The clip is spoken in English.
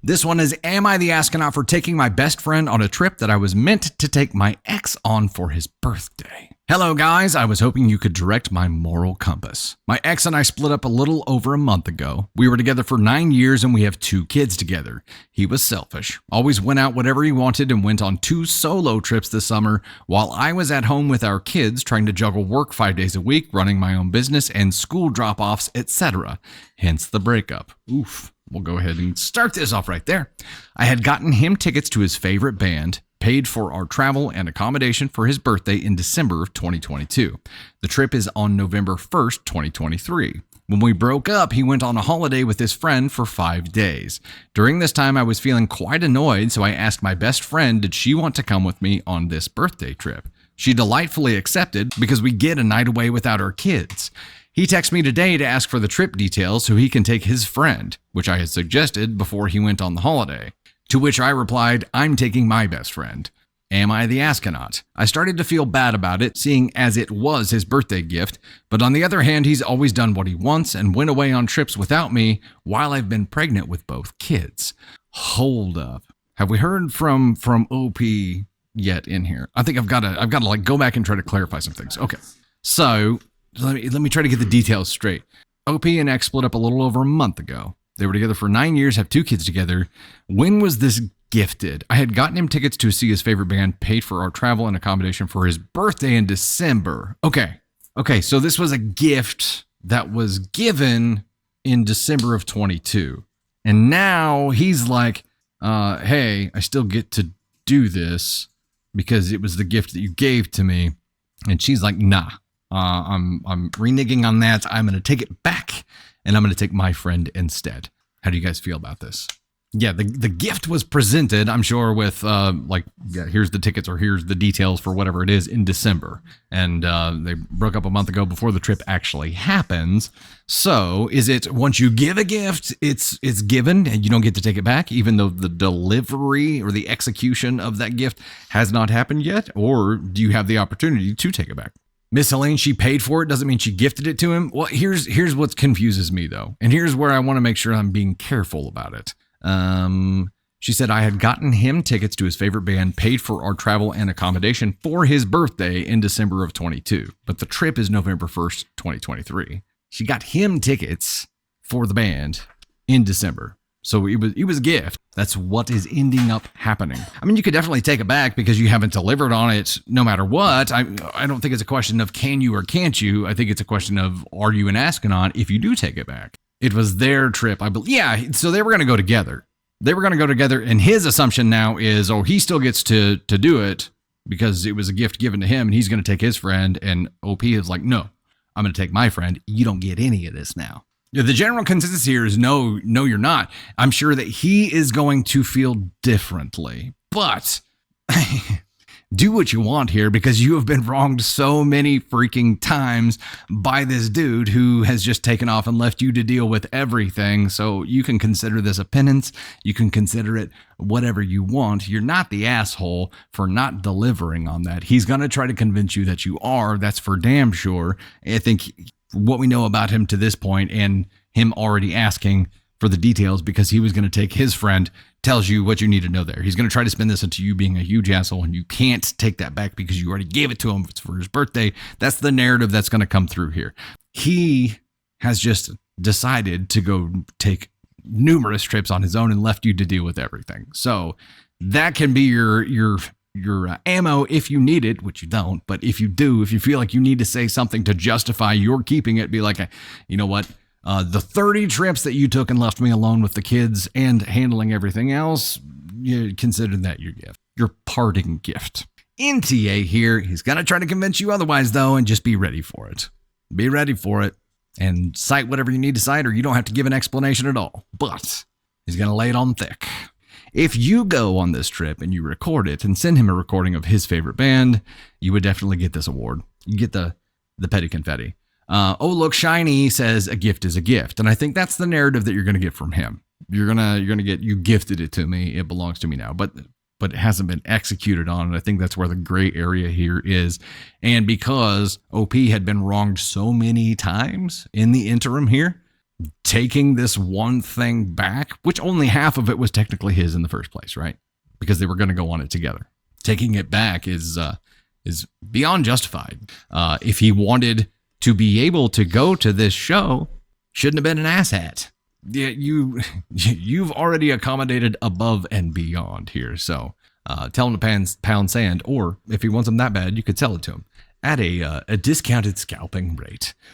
This one is, am I the astronaut for taking my best friend on a trip that I was meant to take my ex on for his birthday? Hello guys, I was hoping you could direct my moral compass. My ex and I split up a little over a month ago. We were together for 9 years and we have 2 kids together. He was selfish, always went out whatever he wanted and went on 2 solo trips this summer while I was at home with our kids trying to juggle work 5 days a week, running my own business and school drop-offs, etc. Hence the breakup. Oof. We'll go ahead and start this off right there. I had gotten him tickets to his favorite band, paid for our travel and accommodation for his birthday in December of 2022. The trip is on November 1st, 2023. When we broke up, he went on a holiday with his friend for 5 days. During this time, I was feeling quite annoyed, so I asked my best friend, did she want to come with me on this birthday trip? She delightfully accepted because we get a night away without our kids. He texted me today to ask for the trip details so he can take his friend, which I had suggested before he went on the holiday. To which I replied, I'm taking my best friend. Am I the astronaut? I started to feel bad about it, seeing as it was his birthday gift, but on the other hand, he's always done what he wants and went away on trips without me while I've been pregnant with both kids. Hold up. Have we heard from OP yet in here? I think I've got to like go back and try to clarify some things. Okay. So let me try to get the details straight. OP and X split up a little over a month ago. They were together for 9 years, have 2 kids together. When was this gifted? I had gotten him tickets to see his favorite band, paid for our travel and accommodation for his birthday in December. Okay, so this was a gift that was given in December of 22. And now he's like, hey, I still get to do this because it was the gift that you gave to me. And she's like, nah. I'm reneging on that. I'm going to take it back and I'm going to take my friend instead. How do you guys feel about this? Yeah, the gift was presented, I'm sure, with here's the tickets or here's the details for whatever it is in December. And they broke up a month ago before the trip actually happens. So is it once you give a gift, it's given and you don't get to take it back, even though the delivery or the execution of that gift has not happened yet? Or do you have the opportunity to take it back? Miss Helene, she paid for it, doesn't mean she gifted it to him. Well, here's what confuses me, though. And here's where I want to make sure I'm being careful about it. She said, I had gotten him tickets to his favorite band, paid for our travel and accommodation for his birthday in December of 22. But the trip is November 1st, 2023. She got him tickets for the band in December. So it was a gift. That's what is ending up happening. I mean, you could definitely take it back because you haven't delivered on it no matter what. I don't think it's a question of can you or can't you. I think it's a question of are you an astronaut if you do take it back. It was their trip, I believe. Yeah, so they were going to go together. And his assumption now is, he still gets to do it because it was a gift given to him and he's going to take his friend. And OP is like, no, I'm going to take my friend. You don't get any of this now. The general consensus here is no, you're not. I'm sure that he is going to feel differently, but do what you want here because you have been wronged so many freaking times by this dude who has just taken off and left you to deal with everything. So you can consider this a penance. You can consider it whatever you want. You're not the asshole for not delivering on that. He's going to try to convince you that you are. That's for damn sure. I think what we know about him to this point and him already asking for the details because he was going to take his friend tells you what you need to know there. He's going to try to spin this into you being a huge asshole and you can't take that back because you already gave it to him for his birthday. That's the narrative that's going to come through here. He has just decided to go take numerous trips on his own and left you to deal with everything. So that can be your ammo if you need it, which you don't. But if you do, if you feel like you need to say something to justify your keeping it, be like, you know what? The 30 trips that you took and left me alone with the kids and handling everything else, you consider that your gift, your parting gift. NTA here, he's going to try to convince you otherwise, though, and just be ready for it. Be ready for it and cite whatever you need to cite, or you don't have to give an explanation at all. But he's going to lay it on thick. If you go on this trip and you record it and send him a recording of his favorite band, you would definitely get this award. You get the petty confetti. Look, Shiny says a gift is a gift. And I think that's the narrative that you're going to get from him. You're going to get, you gifted it to me. It belongs to me now. But it hasn't been executed on. And I think that's where the gray area here is. And because OP had been wronged so many times in the interim here, taking this one thing back, which only half of it was technically his in the first place, right? Because they were going to go on it together. Taking it back is beyond justified. If he wanted to be able to go to this show, shouldn't have been an asshat. Yeah, you've already accommodated above and beyond here. So tell him to pound sand, or if he wants them that bad, you could sell it to him at a discounted scalping rate.